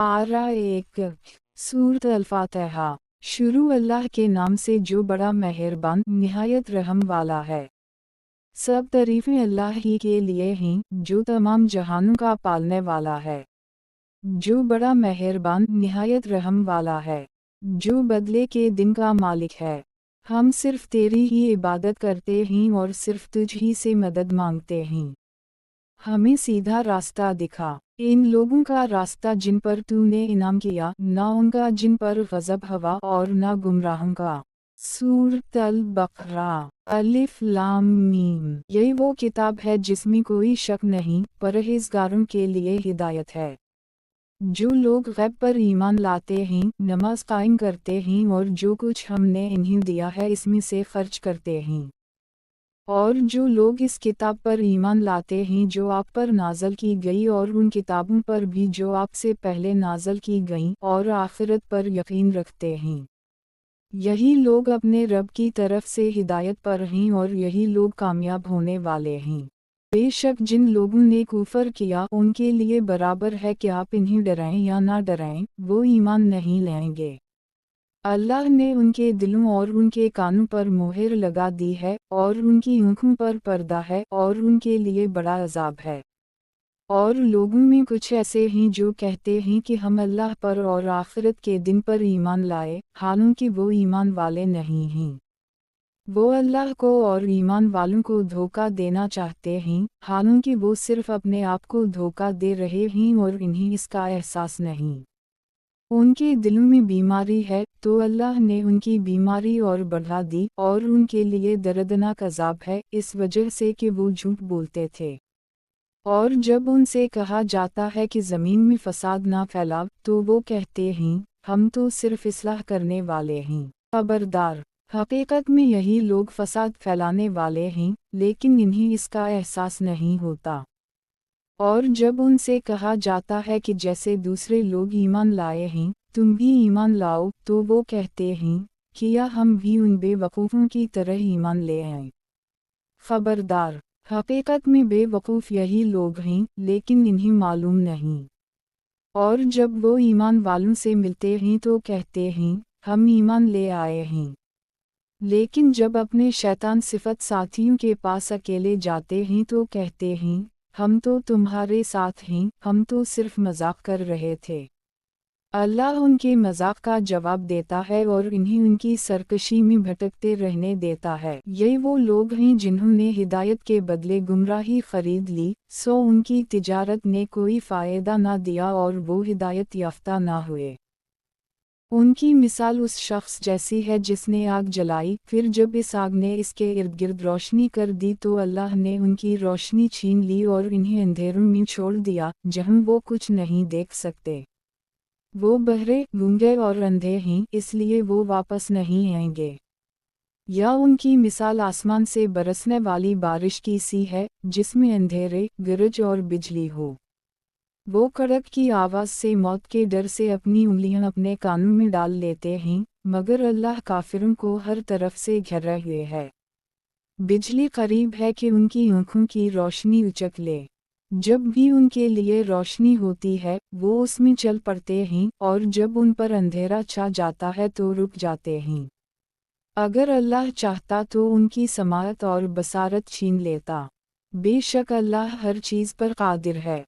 आरा एक सूरत अल-फातिहा। शुरू अल्लाह के नाम से जो बड़ा मेहरबान निहायत रहम वाला है। सब तारीफें अल्लाह ही के लिए हैं जो तमाम जहानों का पालने वाला है, जो बड़ा मेहरबान निहायत रहम वाला है, जो बदले के दिन का मालिक है। हम सिर्फ तेरी ही इबादत करते हैं और सिर्फ तुझ ही से मदद मांगते हैं। हमें सीधा रास्ता दिखा। इन लोगों का रास्ता जिन पर तूने इनाम किया, ना उनका जिन पर गज़ब हवा और ना गुमराहों का। सूरत अल-बक़रा। अलिफ लाम मीम। यही वो किताब है जिसमें कोई शक नहीं, परहेज़गारों के लिए हिदायत है। जो लोग गैब पर ईमान लाते हैं, नमाज कायम करते हैं और जो कुछ हमने इन्हें दिया है इसमें से खर्च करते हैं। और जो लोग इस किताब पर ईमान लाते हैं जो आप पर नाज़ल की गई और उन किताबों पर भी जो आपसे पहले नाज़ल की गईं और आखिरत पर यकीन रखते हैं, यही लोग अपने रब की तरफ से हिदायत पर हैं और यही लोग कामयाब होने वाले हैं। बेशक जिन लोगों ने कुफर किया उनके लिए बराबर है कि आप इन्हें डराएं या ना डराएं, वो ईमान नहीं लाएंगे। अल्लाह ने उनके दिलों और उनके कानों पर मोहर लगा दी है और उनकी आँखों पर पर्दा है और उनके लिए बड़ा अजाब है। और लोगों में कुछ ऐसे हैं जो कहते हैं कि हम अल्लाह पर और आखिरत के दिन पर ईमान लाए, हालांकि वो ईमान वाले नहीं हैं। वो अल्लाह को और ईमान वालों को धोखा देना चाहते हैं, हालांकि वो सिर्फ अपने आप को धोखा दे रहे हैं और इन्हें इसका एहसास नहीं। उनके दिलों में बीमारी है, तो अल्लाह ने उनकी बीमारी और बढ़ा दी और उनके लिए दर्दनाक अजाब है, इस वजह से कि वो झूठ बोलते थे। और जब उनसे कहा जाता है कि ज़मीन में फसाद ना फैलाओ, तो वो कहते हैं, हम तो सिर्फ इस्लाह करने वाले हैं। खबरदार, हकीकत में यही लोग फसाद फैलाने वाले हैं, लेकिन इन्हें इसका एहसास नहीं होता। और जब उनसे कहा जाता है कि जैसे दूसरे लोग ईमान लाए हैं, तुम भी ईमान लाओ, तो वो कहते हैं कि या हम भी उन बेवकूफ़ों की तरह ईमान ले आएं। खबरदार, हकीकत में बेवकूफ़ यही लोग हैं, लेकिन इन्हें मालूम नहीं। और जब वो ईमान वालों से मिलते हैं तो कहते हैं, हम ईमान ले आए हैं। लेकिन जब अपने शैतान सिफत साथियों के पास अकेले जाते हैं तो कहते हैं, हम तो तुम्हारे साथ हैं, हम तो सिर्फ मजाक कर रहे थे। अल्लाह उनके मजाक का जवाब देता है और इन्हें उनकी सरकशी में भटकते रहने देता है। यही वो लोग हैं जिन्होंने हिदायत के बदले गुमराही खरीद ली, सो उनकी तिजारत ने कोई फ़ायदा ना दिया और वो हिदायत याफ्ता ना हुए। उनकी मिसाल उस शख्स जैसी है जिसने आग जलाई, फिर जब इस आग ने इसके इर्द गिर्द रोशनी कर दी तो अल्लाह ने उनकी रोशनी छीन ली और इन्हें अंधेरों में छोड़ दिया, जहां वो कुछ नहीं देख सकते। वो बहरे, गूंगे और अंधे हैं, इसलिए वो वापस नहीं आएंगे। या उनकी मिसाल आसमान से बरसने वाली बारिश की सी है, जिसमें अंधेरे, गरज और बिजली हो। वो कड़क की आवाज़ से मौत के डर से अपनी उंगलियां अपने कानों में डाल लेते हैं, मगर अल्लाह काफिरों को हर तरफ से घेरे हुए है। बिजली करीब है कि उनकी आँखों की रोशनी उचक ले। जब भी उनके लिए रोशनी होती है, वो उसमें चल पड़ते हैं, और जब उन पर अंधेरा छा जाता है तो रुक जाते हैं। अगर अल्लाह चाहता तो उनकी समाअत और बसारत छीन लेता। बेशक अल्लाह हर चीज़ पर कादिर है।